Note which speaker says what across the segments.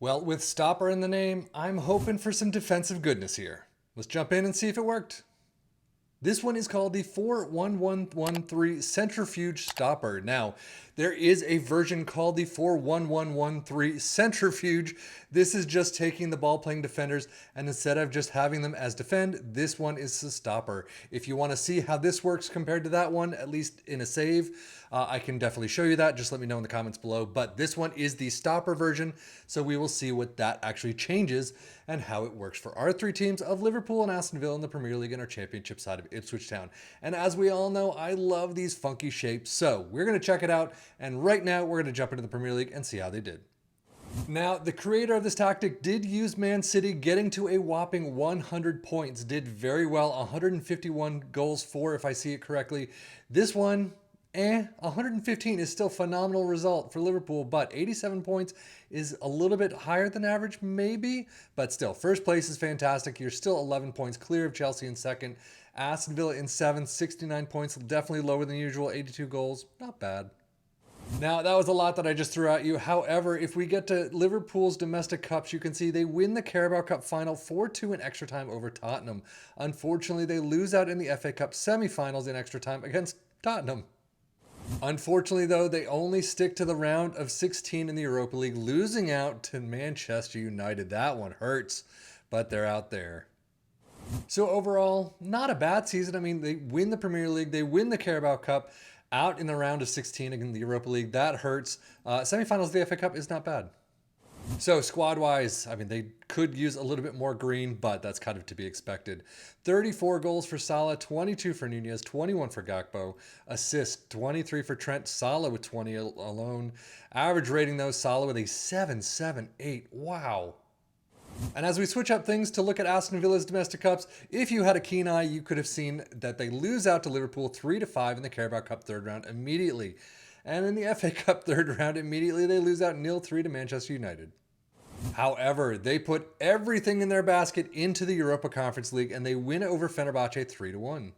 Speaker 1: Well, with stopper in the name, I'm hoping for some defensive goodness here. Let's jump in and see if it worked. This one is called the 41113 Centrifuge Stopper. Now, there is a version called the 41113 Centrifuge. This is just taking the ball playing defenders, and instead of just having them as defend, this one is the stopper. If you want to see how this works compared to that one, at least in a save, I can definitely show you that. Just let me know in the comments below. But this one is the stopper version, so we will see what that actually changes and how it works for our three teams of Liverpool and Aston Villa in the Premier League and our championship side of Ipswich Town. And as we all know, I love these funky shapes, so we're going to check it out. And right now, we're going to jump into the Premier League and see how they did. Now, the creator of this tactic did use Man City, getting to a whopping 100 points. Did very well, 151 goals for, if I see it correctly. This one, 115 is still phenomenal result for Liverpool, but 87 points is a little bit higher than average, maybe, but still, first place is fantastic. You're still 11 points clear of Chelsea in second. Aston Villa in seventh, 69 points, definitely lower than usual, 82 goals, not bad. Now, that was a lot that I just threw at you. However, if we get to Liverpool's domestic cups, you can see they win the Carabao Cup final 4-2 in extra time over Tottenham. Unfortunately, they lose out in the FA Cup semi-finals in extra time against Tottenham. Unfortunately, though, they only stick to the round of 16 in the Europa League, losing out to Manchester United. That one hurts, but they're out there. So overall, not a bad season. I mean, they win the Premier League, they win the Carabao Cup, out in the round of 16 in the Europa League. That hurts. Semifinals of the FA Cup is not bad. So squad-wise, I mean, they could use a little bit more green, but that's kind of to be expected. 34 goals for Salah, 22 for Nunez, 21 for Gakpo. Assists, 23 for Trent, Salah with 20 alone. Average rating, though, Salah with a 7.78. Wow. And as we switch up things to look at Aston Villa's domestic cups, if you had a keen eye, you could have seen that they lose out to Liverpool 3-5 in the Carabao Cup third round immediately. And in the FA Cup third round, immediately they lose out 0-3 to Manchester United. However, they put everything in their basket into the Europa Conference League and they win over Fenerbahce 3-1.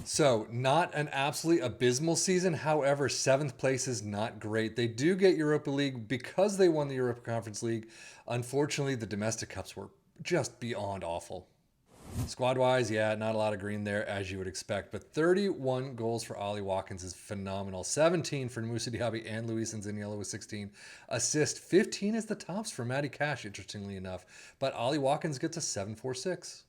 Speaker 1: So, not an absolutely abysmal season. However, seventh place is not great. They do get Europa League because they won the Europa Conference League. Unfortunately, the domestic cups were just beyond awful. Squad-wise, yeah, not a lot of green there, as you would expect. But 31 goals for Ollie Watkins is phenomenal. 17 for Moussa Diaby and Luis Nzaniello with 16. Assist, 15 is the tops for Matty Cash, interestingly enough. But Ollie Watkins gets a 7.46.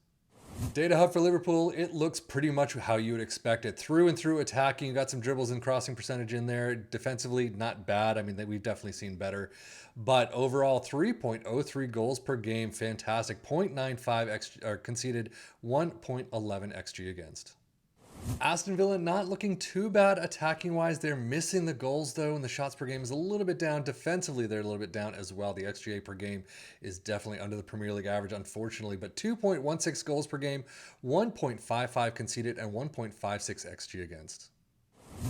Speaker 1: Data hub for Liverpool, it looks pretty much how you would expect it. Through and through attacking, you got some dribbles and crossing percentage in there. Defensively, not bad. I mean, we've definitely seen better. But overall, 3.03 goals per game, fantastic. 0.95 conceded, 1.11 XG against. Aston Villa not looking too bad attacking wise. They're missing the goals though, and the shots per game is a little bit down. Defensively, they're a little bit down as well. The XGA per game is definitely under the Premier League average, unfortunately, but 2.16 goals per game, 1.55 conceded, and 1.56 XG against.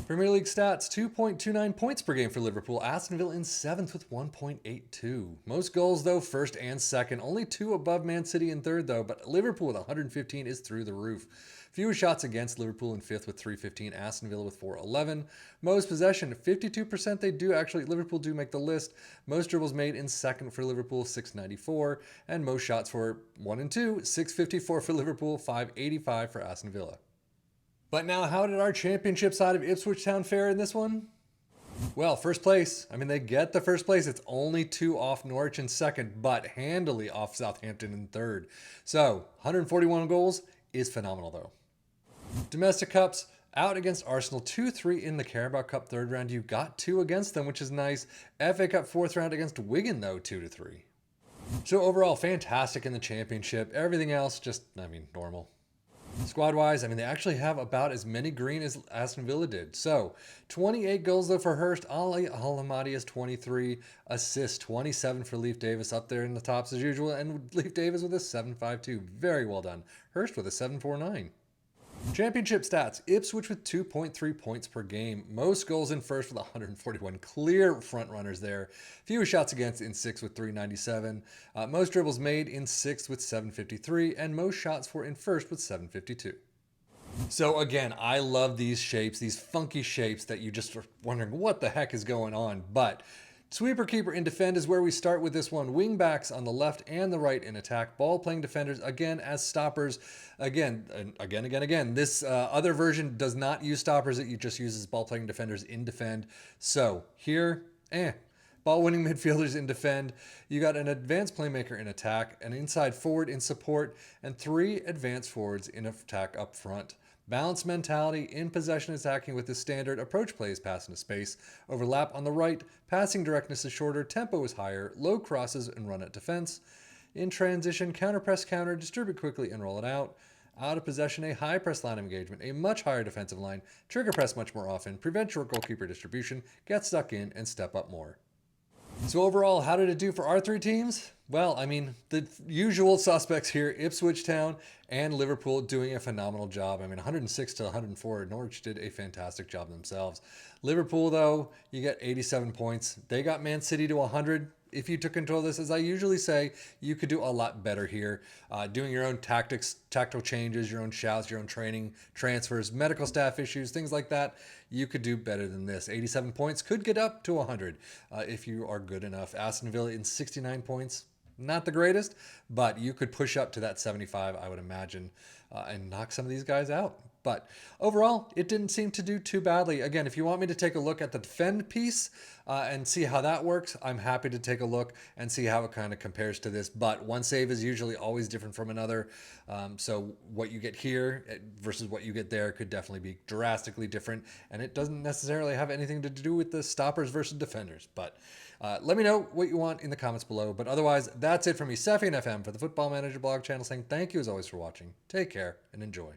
Speaker 1: Premier League stats, 2.29 points per game for Liverpool. Aston Villa in 7th with 1.82. Most goals, though, first and second. Only 2 above Man City in 3rd, though, but Liverpool with 115 is through the roof. Fewer shots against, Liverpool in 5th with 315. Aston Villa with 411. Most possession, 52%. Liverpool do make the list. Most dribbles made in 2nd for Liverpool, 694. And most shots for 1 and 2, 654 for Liverpool, 585 for Aston Villa. But now, how did our championship side of Ipswich Town fare in this one? Well, first place. I mean, they get the first place. It's only 2 off Norwich in 2nd, but handily off Southampton in 3rd. So, 141 goals is phenomenal, though. Domestic Cups, out against Arsenal 2-3 in the Carabao Cup 3rd round. You got 2 against them, which is nice. FA Cup 4th round against Wigan, though, 2-3. So, overall, fantastic in the championship. Everything else, just, normal. Squad-wise, they actually have about as many green as Aston Villa did. So, 28 goals, though, for Hurst. Ali Al-Hamadi is 23. Assists, 27 for Leif Davis, up there in the tops as usual. And Leif Davis with a 7.52. Very well done. Hurst with a 7.49. Championship stats, Ipswich with 2.3 points per game. Most goals in 1st with 141. Clear front runners there. Fewer shots against in 6th with 397. Most dribbles made in 6th with 753. And most shots for in 1st with 752. So again, I love these shapes, these funky shapes that you just are wondering what the heck is going on. But Sweeper, keeper, and defend is where we start with this one. Wing backs on the left and the right in attack. Ball playing defenders again as stoppers. Again. This other version does not use stoppers. It just uses ball playing defenders in defend. So here, ball winning midfielders in defend. You got an advanced playmaker in attack, an inside forward in support, and 3 advanced forwards in attack up front. Balanced mentality in possession attacking with the standard approach plays pass into space. Overlap on the right, passing directness is shorter, tempo is higher, low crosses and run at defense. In transition, counter press counter, distribute quickly and roll it out. Out of possession, a high press line of engagement, a much higher defensive line, trigger press much more often, prevent short goalkeeper distribution, get stuck in, and step up more. So overall, how did it do for our 3 teams? Well, I mean, the usual suspects here, Ipswich Town and Liverpool doing a phenomenal job. I mean, 106 to 104, Norwich did a fantastic job themselves. Liverpool, though, you get 87 points. They got Man City to 100. If you took control of this, as I usually say, you could do a lot better here. Doing your own tactical changes, your own shouts, your own training, transfers, medical staff issues, things like that. You could do better than this. 87 points could get up to 100 if you are good enough. Aston Villa in 69 points. Not the greatest, but you could push up to that 75, I would imagine, and knock some of these guys out. But overall, it didn't seem to do too badly. Again, if you want me to take a look at the defend piece and see how that works, I'm happy to take a look and see how it kind of compares to this. But one save is usually always different from another. So what you get here versus what you get there could definitely be drastically different. And it doesn't necessarily have anything to do with the stoppers versus defenders. But let me know what you want in the comments below. But otherwise, that's it from me, Sefi and FM, for the Football Manager blog channel, saying thank you as always for watching. Take care and enjoy.